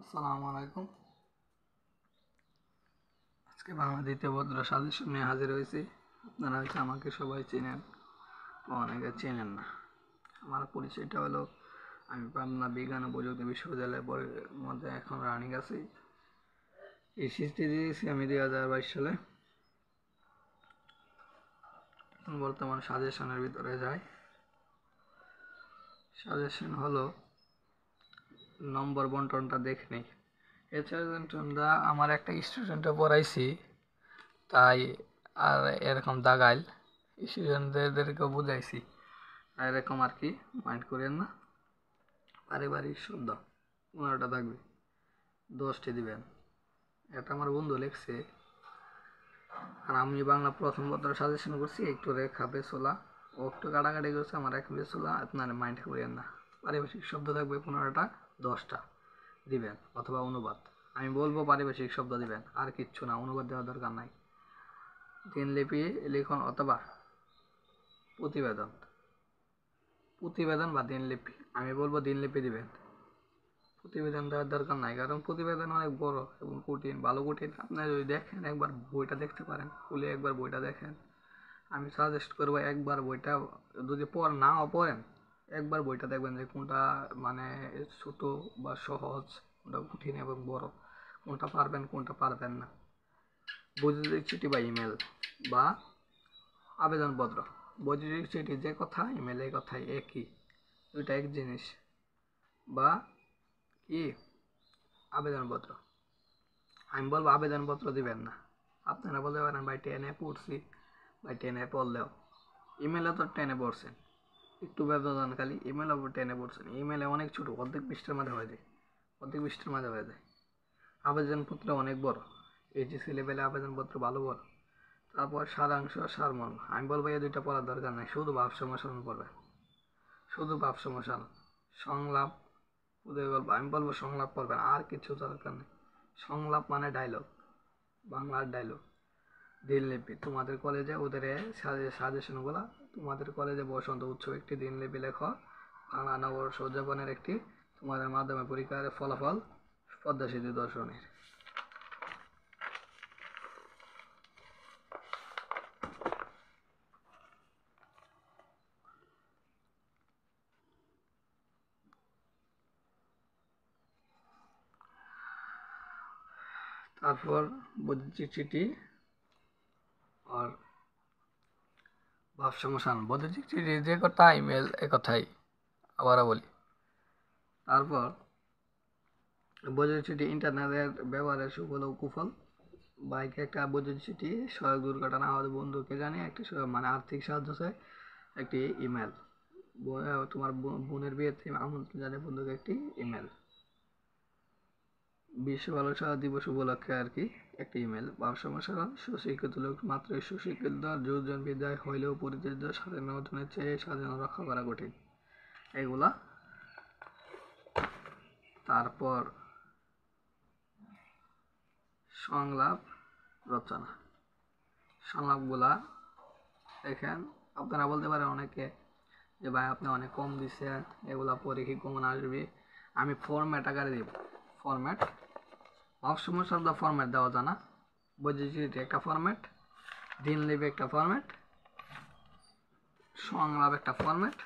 আসসালামু আলাইকুম। আজকে বাংলা দ্বিতীয় ভদ্র সাজেশন নিয়ে হাজির হয়েছি। আপনারা হয়তো আমাকে সবাই চেনেন বা অনেকে চেনেন না। আমার পরিচয়টা হলো, আমি পাবনা বিজ্ঞান ও প্রযুক্তি বিশ্ববিদ্যালয়ের মধ্যে এখন রানিং আছি। এইচএসসি দিয়েছি আমি 2022 সালে। এখন বর্তমান সাজেশনের ভিতরে যাই। সাজেশন হলো, নম্বর বন্টনটা দেখে নেই। এছাড়া আমার একটা স্টুডেন্টে পড়াইছি, তাই আর এরকম দাগাইল স্টুডেন্টদেরকেও বুঝাইছি, এরকম আর কি মাইন্ড করেন না। পারিবারিক শব্দ 15টা থাকবে, 10টি দিবেন। এটা আমার বন্ধু লিখছে, আর আমি বাংলা প্রথম পত্র সাজেশন করছি, একটু রেখা বেসোলা ও একটু কাটাকাটি করছে, আমার এক বেসোলা, আপনার মাইন্ড করেন না। পারিভাষিক শব্দ থাকবে 15টা, 10টা দিবেন অথবা অনুবাদ। আমি বলবো পারিভাষিক শব্দ দিবেন, আর কিচ্ছু না, অনুবাদ দেওয়ার দরকার নাই। দিনলিপি লিখন অথবা প্রতিবেদন, প্রতিবেদন বা দিনলিপি, আমি বলবো দিনলিপি দিবেন। প্রতিবেদন দেওয়ার দরকার নাই, কারণ প্রতিবেদন অনেক বড় এবং কঠিন, ভালো কঠিন। আপনি যদি দেখেন, একবার বইটা দেখতে পারেন, খুলে একবার বইটা দেখেন। আমি সাজেস্ট করবো একবার বইটা, যদি নাও পড়েন, একবার বইটা দেখবেন যে কোনটা মানে ছোট বা সহজ, কোনটা কঠিন এবং বড়, কোনটা পারবেন কোনটা পারবেন না। বৈদ্যুতিক চিঠি বা ইমেল বা আবেদনপত্র। বৈদ্যুতিক চিঠি যে কথা, ইমেল এই কথাই একই, দুইটা এক জিনিস। বা কি আবেদনপত্র, আমি বলবো আবেদনপত্র দিবেন না। আপনারা বলতে পারেন ভাই 10-এ পড়ছি, ভাই 10-এ পড়লেও, ইমেলে তো 10-এ পড়ছেন, একটু ব্যবধান খালি, ইমেলে 10-এ পড়ছেন, ইমেলে অনেক ছোট, অর্ধেক পৃষ্ঠার মাঝে হয়ে যায়, অর্ধেক পৃষ্ঠার মাঝে হয়ে যায়। আবেদনপত্র অনেক বড়, এইচএসসি লেভেলে আবেদনপত্র ভালো বড়। তারপর সারাংশ, সারমর্ম, আমি বলবো এই দুইটা পড়ার দরকার নাই, শুধু ভাব সম্প্রসারণ পড়বে, শুধু ভাব সম্প্রসারণ। সংলাপ, উদয় গল্প, আমি বলবো সংলাপ পড়বেন, আর কিছু দরকার নেই। সংলাপ মানে ডায়লগ, বাংলার ডায়লগ। দিনলিপি, তোমাদের কলেজে ওদের সাজেশনগুলো, তোমাদের কলেজে বসন্ত উৎসব একটি দিনলিপি লেখো, বাংলা নববর্ষ উদযাপনের একটি, তোমাদের মাধ্যমিক পরীক্ষার ফলাফল, পদ্মা সেতু দর্শনের। তারপর বৈদ্যুতিক চিঠি আর ভাব সম্প্রসারণ। বৈদ্যুতিক চিঠি যে কথা, ইমেল এ কথাই, আবারও বলি। তারপর বৈদ্যুতিক চিঠি ইন্টারনেটের ব্যবহারের সুফল ও কুফল। বাইকে একটা বৈদ্যুতিক চিঠি, সড়ক দুর্ঘটনা আমাদের বন্ধুকে জানিয়ে একটি মানে আর্থিক সাহায্য চাই, একটি ইমেল। তোমার বোনের বিয়েতে আমন্ত্রণ জানিয়ে বন্ধুকে একটি ইমেল। বিশ্ব বালক দিবস উপলক্ষে আর কি একটি ইমেল। ভাব সম্প্রসারণ, সুশিক্ষিত লোক মাত্র সুশিক্ষিত, যোজন বিদায় হইলেও পরিচিত, স্বাধীনতা অর্জনের চেয়ে স্বাধীনতা রক্ষা করা কঠিন, এগুলা। তারপর সংলাপ রচনা, সংলাপগুলা দেখেন। আপনারা বলতে পারেন অনেকে যে ভাই আপনি অনেক কম দিচ্ছেন, এগুলা পরে কি কমন আসবে। আমি ফরম্যাট আকারে দিব, ফরম্যাট। অপসময় শব্দ ফরম্যাট দেওয়া জানা, বৈদ্যুতিক একটা ফরম্যাট, দিনলিপি একটা ফরম্যাট, সংলাপ একটা ফরম্যাট,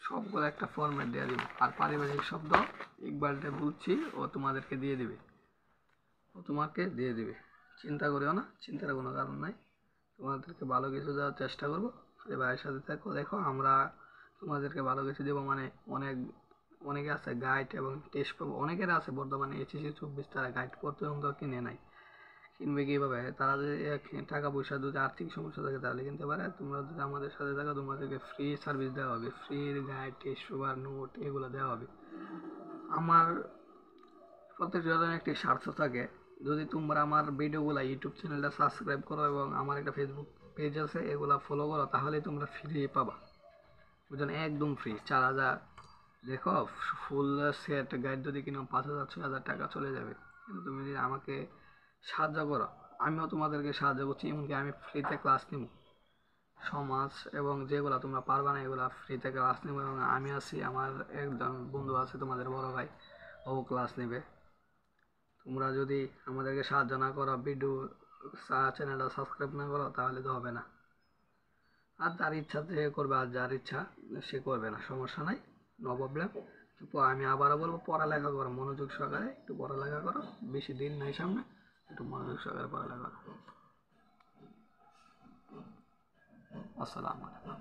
সবগুলো একটা ফরম্যাট দিয়ে দিব। আর পারিভাষিক শব্দ একবারটা বলছি, ও তোমাদেরকে দিয়ে দিবে, ও তোমাকে দিয়ে দিবে, চিন্তা করিও না, চিন্তার কোনো কারণ নাই। তোমাদেরকে ভালো কিছু দেওয়ার চেষ্টা করবো, ভাইয়ের সাথে থাকো, দেখো আমরা তোমাদেরকে ভালো কিছু দেবো। মানে অনেকে আছে গাইড এবং টেস্ট পাবো, অনেকের আছে বর্তমানে এইচএসসি 24, তারা গাইড পর্যন্ত কিনে নেয়। কিনবে কীভাবে? তারা যদি টাকা পয়সা, যদি আর্থিক সমস্যা থাকে তাহলে কিনতে পারে। তোমরা যদি আমাদের সাথে থাকো, তোমাদেরকে ফ্রি সার্ভিস দেওয়া হবে, free guide, test paper, note এগুলো দেওয়া হবে। আমার প্রত্যেকটা একটি স্বার্থ থাকে, যদি তোমরা আমার ভিডিওগুলো ইউটিউব চ্যানেলটা সাবস্ক্রাইব করো এবং আমার একটা ফেসবুক পেজ আছে, এগুলা ফলো করো, তাহলে তোমরা ফ্রি পাবা, বুঝলেন, একদম ফ্রি। 4000 দেখো, ফুল সেট গাইড যদি কিনো 5000-6000 টাকা চলে যাবে। কিন্তু তুমি যদি আমাকে সাহায্য করো, আমিও তোমাদেরকে সাহায্য করছি, এমনকি আমি ফ্রিতে ক্লাস নিব, সমাজ এবং যেগুলো তোমরা পারবা না এগুলো ফ্রিতে ক্লাস নেবে, এবং আমি আছি, আমার একজন বন্ধু আছে তোমাদের বড় ভাই, ও ক্লাস নেবে। তোমরা যদি আমাদেরকে সাহায্য না করো, ভিডিও চ্যানেলটা সাবস্ক্রাইব না করো, তাহলে তো হবে না। আর যার ইচ্ছা সে করবে, আর যার ইচ্ছা সে করবে না, সমস্যা নাই, নো প্রবলেম। আমি আবারও বলবো, পড়ালেখা করো মনোযোগ সহকারে, একটু পড়ালেখা করো, বেশি দিন নাই সামনে, একটু মনোযোগ সহকারে পড়ালেখা করো। আসসালামু আলাইকুম।